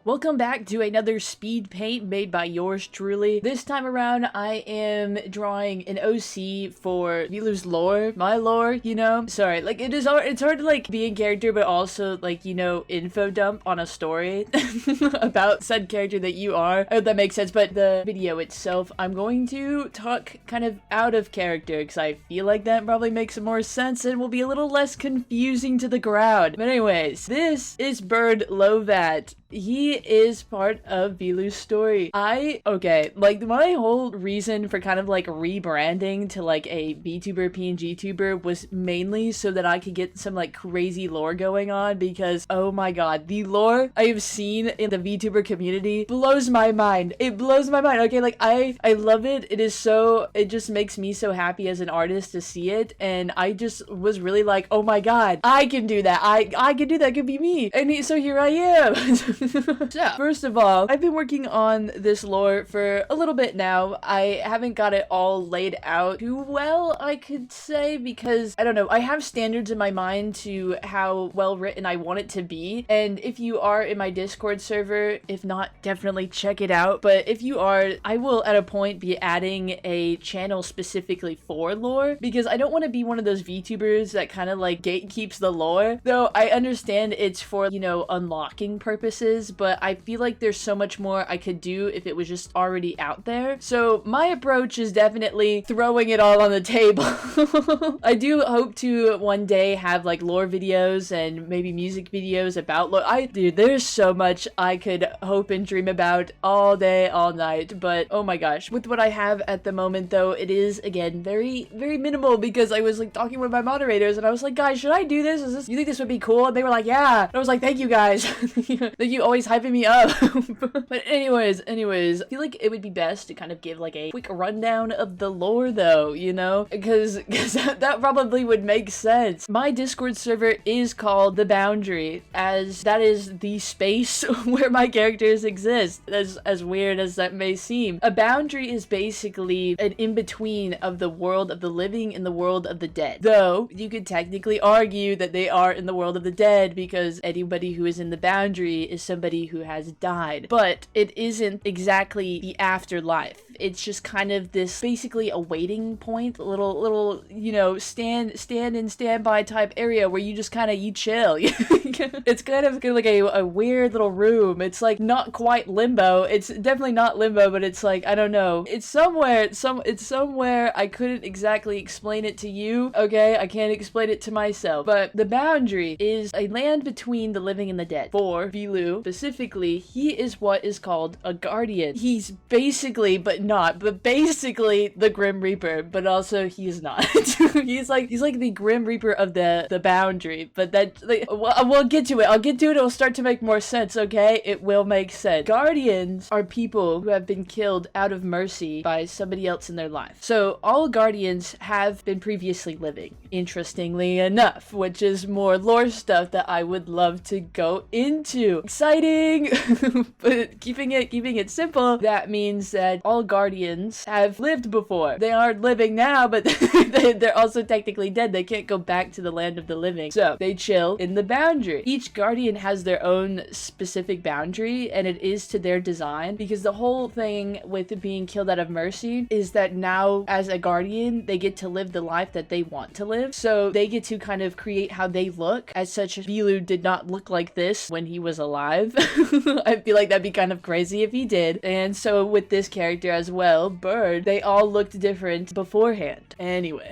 Welcome back to another speed paint made by yours truly. This time around, I am drawing an OC for Velou's lore. My lore, you know? Sorry, like, it's hard to, like, be in character, but also, like, you know, info dump on a story about said character that you are. I hope that makes sense, but the video itself, I'm going to talk kind of out of character, because I feel like that probably makes more sense and will be a little less confusing to the crowd. But anyways, this is Velou Awa. He is part of Velou's story. Okay, like, my whole reason for kind of, like, rebranding to, like, a VTuber, PNG tuber was mainly so that I could get some, like, crazy lore going on, because, oh my god, the lore I have seen in the VTuber community blows my mind. It blows my mind, okay? Like, I love it. It just makes me so happy as an artist to see it, and I just was really like, oh my god, I can do that. I can do that. It could be me. And so here I am. So, first of all, I've been working on this lore for a little bit now. I haven't got it all laid out too well, I could say, because, I don't know, I have standards in my mind to how well written I want it to be, and if you are in my Discord server, if not, definitely check it out, but if you are, I will at a point be adding a channel specifically for lore, because I don't want to be one of those VTubers that kind of, like, gatekeeps the lore, though I understand it's for, you know, unlocking purposes, but I feel like there's so much more I could do if it was just already out there. So my approach is definitely throwing it all on the table. I do hope to one day have, like, lore videos and maybe music videos about lore. Dude, there's so much I could hope and dream about all day, all night, but oh my gosh. With what I have at the moment, though, it is, again, very, very minimal, because I was, like, talking with my moderators, and I was like, guys, should I do this? You think this would be cool? And they were like, yeah. And I was like, thank you, guys. Thank you always hyping me up. But anyways, I feel like it would be best to kind of give, like, a quick rundown of the lore, though, you know? Because that probably would make sense. My Discord server is called The Boundary, as that is the space where my characters exist, as weird as that may seem. A boundary is basically an in-between of the world of the living and the world of the dead. Though, you could technically argue that they are in the world of the dead, because anybody who is in the boundary is somebody who has died. But it isn't exactly the afterlife. It's just kind of this, basically a waiting point, little, you know, stand and standby type area where you just kind of, you chill. It's kind of like a weird little room. It's like not quite limbo. It's definitely not limbo, but it's like, I don't know. It's somewhere, it's somewhere I couldn't exactly explain it to you, okay? I can't explain it to myself. But the boundary is a land between the living and the dead. For Velou, specifically, he is what is called a guardian. He's basically, basically the Grim Reaper, but also he's not. he's like the Grim Reaper of the boundary, but that, like, we'll get to it. I'll get to it. It'll start to make more sense, okay? It will make sense. Guardians are people who have been killed out of mercy by somebody else in their life. So all guardians have been previously living, interestingly enough, which is more lore stuff that I would love to go into. Exciting! But keeping it simple, that means that all guardians have lived before. They aren't living now, but they're also technically dead. They can't go back to the land of the living. So they chill in the boundary. Each guardian has their own specific boundary, and it is to their design, because the whole thing with being killed out of mercy is that now, as a guardian, they get to live the life that they want to live. So they get to kind of create how they look. As such, Velou did not look like this when he was alive. I feel like that'd be kind of crazy if he did. And so with this character as well, Bird, they all looked different beforehand. Anyways,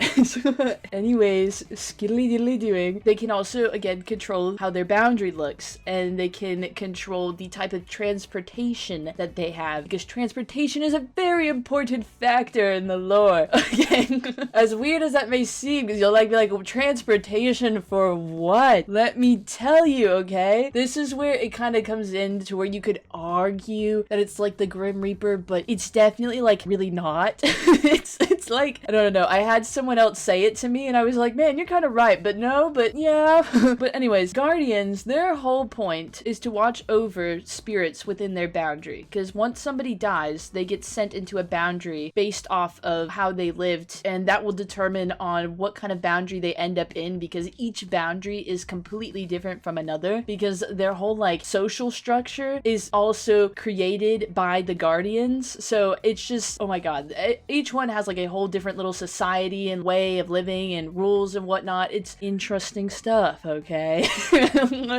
skiddly diddly doing. They can also, again, control how their boundary looks, and they can control the type of transportation that they have, because transportation is a very important factor in the lore. Again, as weird as that may seem, because you'll be like, well, transportation for what? Let me tell you, okay? This is where it kind of comes in to where you could argue that it's like the Grim Reaper, but it's definitely definitely like really not. It's like, I don't know, I had someone else say it to me and I was like, man, you're kind of right, but no, but yeah. But anyways, guardians, their whole point is to watch over spirits within their boundary, because once somebody dies, they get sent into a boundary based off of how they lived, and that will determine on what kind of boundary they end up in, because each boundary is completely different from another, because their whole like social structure is also created by the guardians. So it's just, oh my god, each one has like a whole different little society and way of living and rules and whatnot. It's interesting stuff, okay?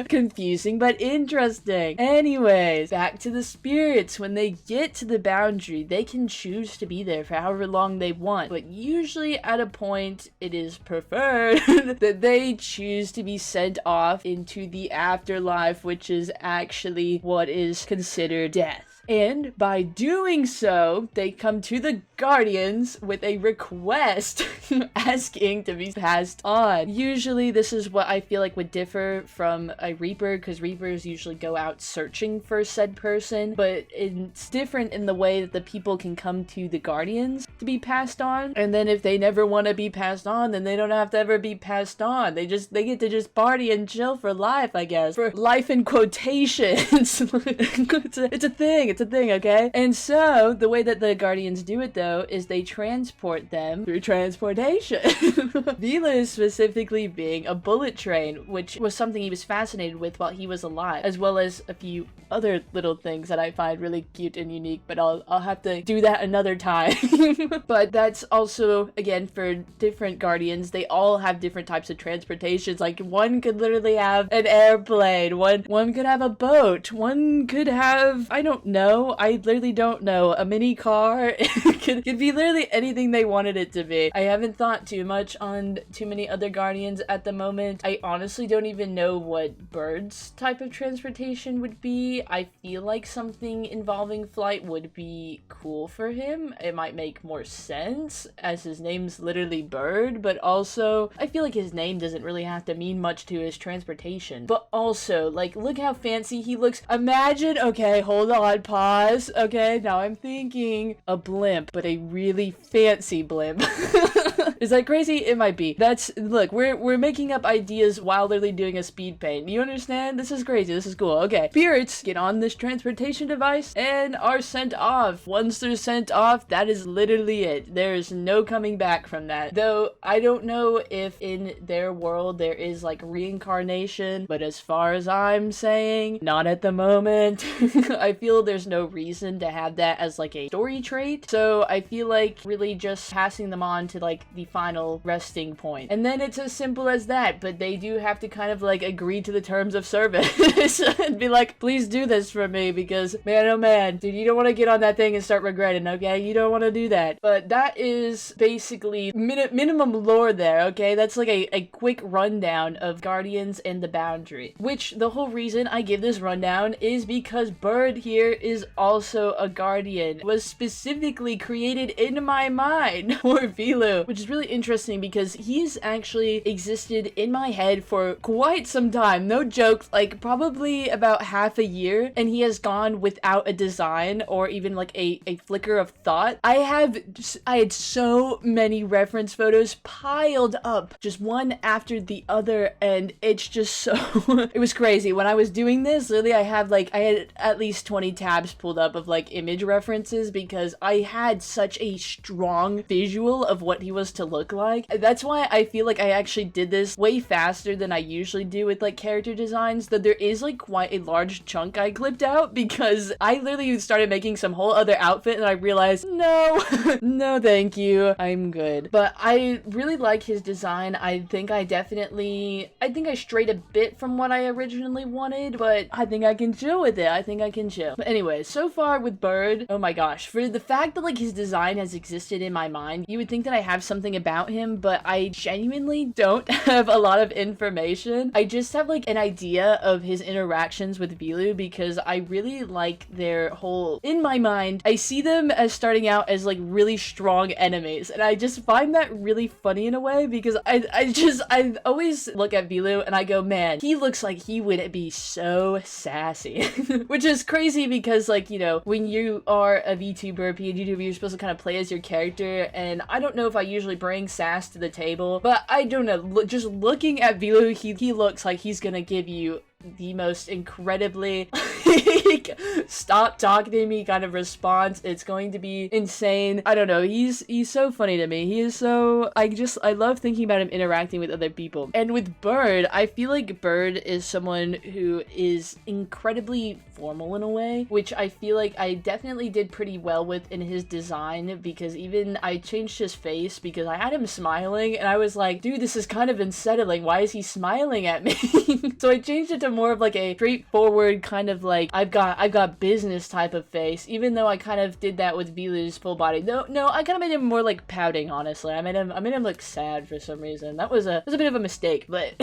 Confusing but interesting. Anyways, back to the spirits. When they get to the boundary, they can choose to be there for however long they want, but usually at a point it is preferred that they choose to be sent off into the afterlife, which is actually what is considered death. And by doing so, they come to the guardians with a request asking to be passed on. Usually this is what I feel like would differ from a reaper, because reapers usually go out searching for said person, but it's different in the way that the people can come to the guardians to be passed on, and then if they never want to be passed on, then they don't have to ever be passed on. They get to just party and chill for life, I guess. For life in quotations. It's a thing, okay? And so the way that the guardians do it though is they transport them through transportation. Velou specifically being a bullet train, which was something he was fascinated with while he was alive, as well as a few other little things that I find really cute and unique, but I'll have to do that another time. But that's also, again, for different guardians, they all have different types of transportations. Like one could literally have an airplane, one could have a boat, one could have, I don't know, I literally don't know, a mini car. It could be literally anything they wanted it to be. I haven't thought too much on too many other guardians at the moment. I honestly don't even know what Bird's type of transportation would be. I feel like something involving flight would be cool for him. It might make more sense as his name's literally Bird, but also I feel like his name doesn't really have to mean much to his transportation. But also, like, look how fancy he looks. Imagine, okay, hold on, pause. Okay, now I'm thinking a blimp, but a really fancy blimp. Is that crazy? It might be. Look, we're making up ideas while literally doing a speed paint. You understand? This is crazy. This is cool. Okay. Spirits get on this transportation device and are sent off. Once they're sent off, that is literally it. There's no coming back from that. Though, I don't know if in their world there is like reincarnation, but as far as I'm saying, not at the moment. I feel there's no reason to have that as like a story trait. So I feel like really just passing them on to like the final resting point. And then it's as simple as that, but they do have to kind of like agree to the terms of service and be like, please do this for me, because man, oh man, dude, you don't want to get on that thing and start regretting, okay? You don't want to do that. But that is basically minimum lore there, okay? That's like a quick rundown of Guardians and the Boundary, which the whole reason I give this rundown is because Bird here is also a Guardian. It was specifically created in my mind for Velou, which is really interesting because he's actually existed in my head for quite some time. No joke, like probably about half a year, and he has gone without a design or even like a flicker of thought. I had so many reference photos piled up, just one after the other, and it's just so it was crazy. When I was doing this, literally I had at least 20 tabs pulled up of like image references, because I had such a strong visual of what he was to look like. That's why I feel like I actually did this way faster than I usually do with like character designs, that there is like quite a large chunk I clipped out, because I literally started making some whole other outfit and I realized, no, no thank you, I'm good. But I really like his design. I think I strayed a bit from what I originally wanted, but I think I can chill with it. I think I can chill. But anyway, so far with Bird, oh my gosh, for the fact that like his design has existed in my mind, you would think that I have something something about him, but I genuinely don't have a lot of information. I just have like an idea of his interactions with Velou because I really like their whole, in my mind, I see them as starting out as like really strong enemies, and I just find that really funny in a way because I always look at Velou and I go, man, he looks like he would be so sassy. Which is crazy because, like, you know, when you are a VTuber, PNG YouTuber, you're supposed to kind of play as your character, and I don't know if I usually bring sass to the table, but I don't know, just looking at Velou, he looks like he's gonna give you the most incredibly like, stop talking to me kind of response. It's going to be insane. I don't know, he's so funny to me. He is so, I love thinking about him interacting with other people. And with Bird, I feel like Bird is someone who is incredibly formal in a way, which I feel like I definitely did pretty well with in his design, because even I changed his face because I had him smiling and I was like, dude, this is kind of unsettling. Why is he smiling at me? So I changed it to more of like a straightforward kind of like I've got business type of face, even though I kind of did that with Velou's full body. No, I kind of made him more like pouting, honestly. I made him look sad for some reason. That was a bit of a mistake, but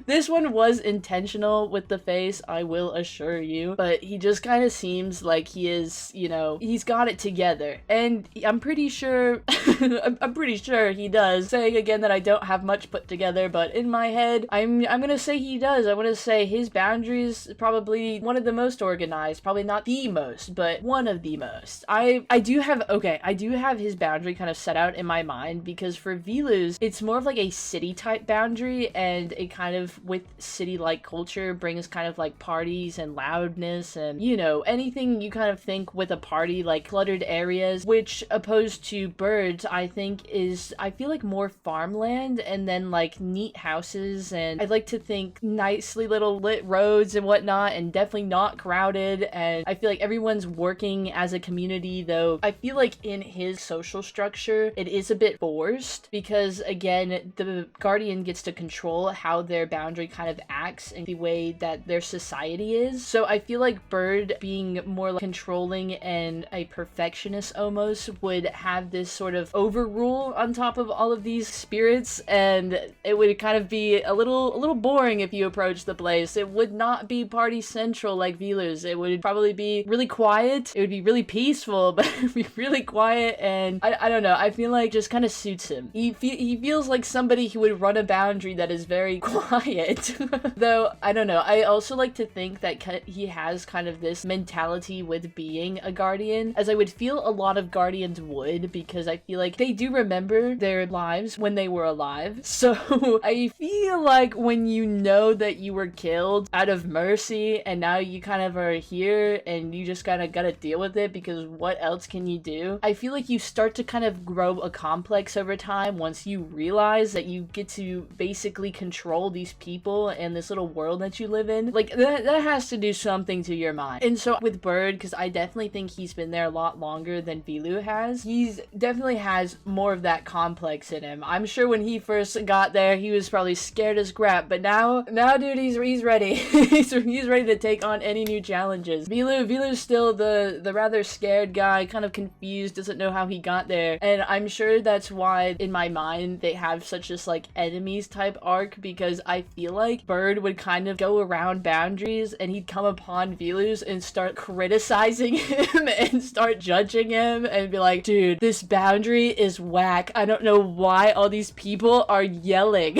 this one was intentional with the face, I will assure you. But he just kind of seems like he is, you know, he's got it together, and I'm pretty sure I'm pretty sure he does. Saying again that I don't have much put together, but in my head I'm gonna say he does. I want to say his boundaries probably one of the most organized, probably not the most, but one of the most. I do have his boundary kind of set out in my mind, because for Velou's it's more of like a city type boundary, and it kind of with city like culture brings kind of like parties and loudness and, you know, anything you kind of think with a party, like cluttered areas, which opposed to Birds I think is, I feel like, more farmland and then like neat houses, and I like to think nicely little lit roads and whatnot, and definitely not crowded, and I feel like everyone's working as a community, though I feel like in his social structure it is a bit forced, because again the Guardian gets to control how their boundary kind of acts and the way that their society is. So I feel like Bird being more like controlling and a perfectionist almost would have this sort of overrule on top of all of these spirits, and it would kind of be a little boring if you approach the place. It would not be party central like Velou's. It would probably be really quiet. It would be really peaceful, but it would be really quiet, and I don't know, I feel like just kind of suits him. He feels like somebody who would run a boundary that is very quiet. Though, I don't know, I also like to think that he has kind of this mentality with being a Guardian, as I would feel a lot of Guardians would, because I feel like they do remember their lives when they were alive. So I feel like when you know that you were killed out of mercy and now you kind of are here and you just kind of gotta deal with it, because what else can you do? I feel like you start to kind of grow a complex over time once you realize that you get to basically control these people and this little world that you live in. Like that has to do something to your mind. And so with Bird, because I definitely think he's been there a lot longer than Velou has, he's definitely has more of that complex in him. I'm sure when he first got there he was probably scared as crap, but now dude, he's ready. he's ready to take on any new challenges. Velou's still the rather scared guy, kind of confused, doesn't know how he got there, and I'm sure that's why in my mind they have such this like enemies type arc, because I feel like Bird would kind of go around boundaries and he'd come upon Velou's and start criticizing him and start judging him and be like, dude, this boundary is whack. I don't know why all these people are yelling.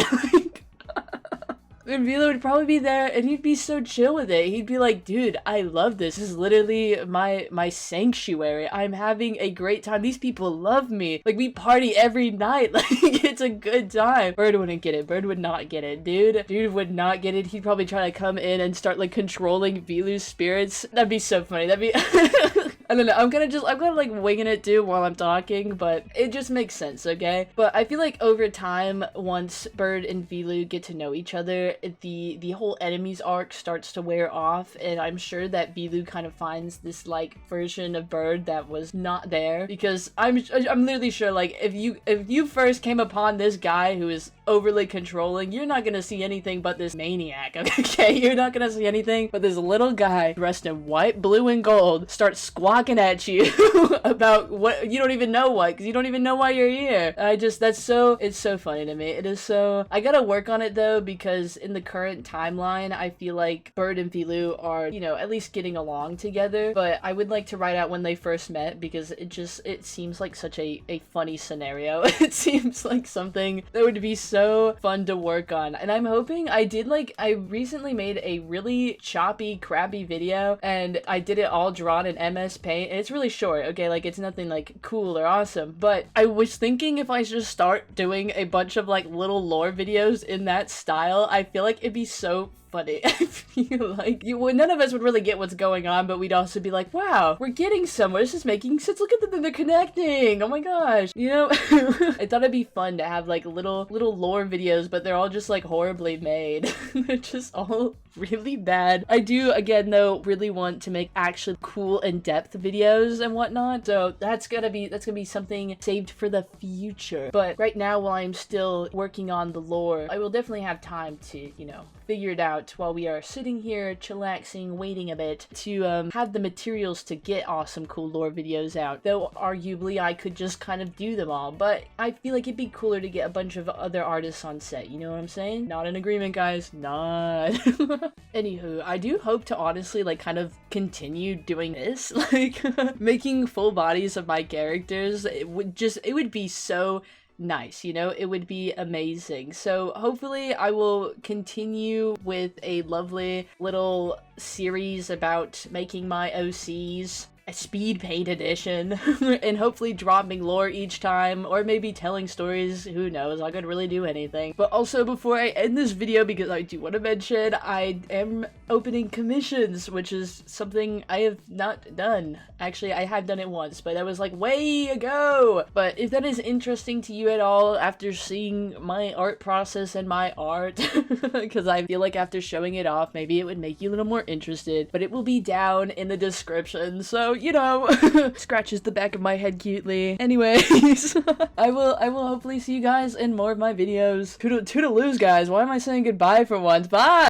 And Velou would probably be there and he'd be so chill with it. He'd be like, dude, I love this. This is literally my sanctuary. I'm having a great time. These people love me. Like, we party every night. Like, it's a good time. Bird wouldn't get it. Bird would not get it. Dude would not get it. He'd probably try to come in and start like controlling Velou's spirits. That'd be so funny. That'd be I don't know, I'm gonna like winging it too while I'm talking, but it just makes sense, okay? But I feel like over time, once Bird and Velou get to know each other, the whole enemies arc starts to wear off, and I'm sure that Velou kind of finds this like version of Bird that was not there, because I'm literally sure, like, if you first came upon this guy who is overly controlling, you're not gonna see anything but this maniac, okay? You're not gonna see anything but this little guy dressed in white, blue, and gold start squatting talking at you about what you don't even know what, because you don't even know why you're here. It's so funny to me. It is so, I gotta work on it though, because in the current timeline, I feel like Bird and Velou are, you know, at least getting along together, but I would like to write out when they first met, because it seems like such a funny scenario. It seems like something that would be so fun to work on, and I'm hoping I recently made a really choppy, crappy video, and I did it all drawn in MS Paint, and it's really short, okay, like it's nothing like cool or awesome, but I was thinking if I should start doing a bunch of like little lore videos in that style, I feel like it'd be so funny. I feel like none of us would really get what's going on, but we'd also be like, wow, we're getting somewhere. This is making sense. Look at them, they're connecting. Oh my gosh. You know, I thought it'd be fun to have like little lore videos, but they're all just like horribly made. They're just all really bad. I do, again, though, really want to make actually cool in-depth videos and whatnot. So that's gonna be something saved for the future. But right now, while I'm still working on the lore, I will definitely have time to, you know, figure it out while we are sitting here chillaxing, waiting a bit to have the materials to get awesome cool lore videos out. Though arguably I could just kind of do them all, but I feel like it'd be cooler to get a bunch of other artists on set, you know what I'm saying? Not in agreement, guys. Not. Anywho, I do hope to honestly like kind of continue doing this, like making full bodies of my characters. It would be so nice, you know, it would be amazing. So hopefully I will continue with a lovely little series about making my OCs, a speed paint edition, and hopefully dropping lore each time, or maybe telling stories. Who knows, I could really do anything. But also, before I end this video, because I do want to mention, I am opening commissions, which is something I have not done. Actually, I have done it once, but that was like way ago. But if that is interesting to you at all after seeing my art process and my art, because I feel like after showing it off, maybe it would make you a little more interested, but it will be down in the description. So, you know, scratches the back of my head cutely. Anyways, I will hopefully see you guys in more of my videos. Toodaloos, guys. Why am I saying goodbye for once? Bye!